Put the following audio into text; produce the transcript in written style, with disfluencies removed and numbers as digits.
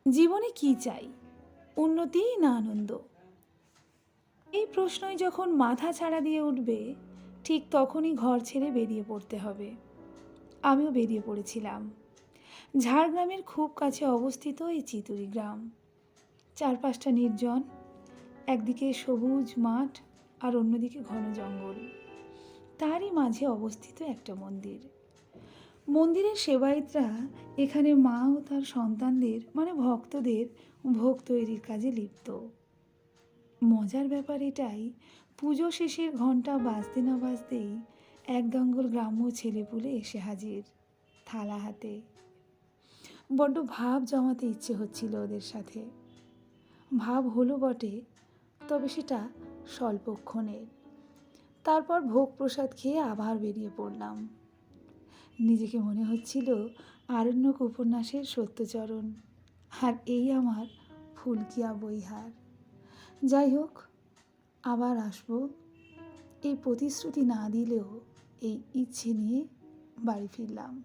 জীবনে কি চাই, উন্নতি না আনন্দ? এই প্রশ্নই যখন মাথা ছাড়া দিয়ে উঠবে, ঠিক তখনই ঘর ছেড়ে বেরিয়ে পড়তে হবে। আমিও বেরিয়ে পড়েছিলাম। ঝাড়গ্রামের খুব কাছে অবস্থিত এই চিতুরি গ্রাম। চারপাশটা নির্জন, একদিকে সবুজ মাঠ আর অন্যদিকে ঘন জঙ্গল। তারই মাঝে অবস্থিত একটা মন্দির। মন্দিরের সেবায়েতরা এখানে মা ও তার সন্তানদের মানে ভক্তদের ভোগ তৈরির কাজে লিপ্ত। মজার ব্যাপার এটাই, পুজো শেষের ঘণ্টা বাজতে না বাজতেই এক দঙ্গল গ্রাম্য ছেলেপুলে এসে হাজির, থালা হাতে। বড্ড ভাব জমাতে ইচ্ছে হচ্ছিল ওদের সাথে। ভাব হলো বটে, তবে সেটা স্বল্পক্ষণের। তারপর ভোগ প্রসাদ খেয়ে আবার বেরিয়ে পড়লাম। নিজেকে মনে হচ্ছিল আরণ্যক উপন্যাসের সত্যচরণ, আর এই আমার ফুলকিয়া বইহার। যাই হোক, আবার আসবো, এই প্রতিশ্রুতি না দিলেও এই ইচ্ছে নিয়ে বাড়ি ফিরলাম।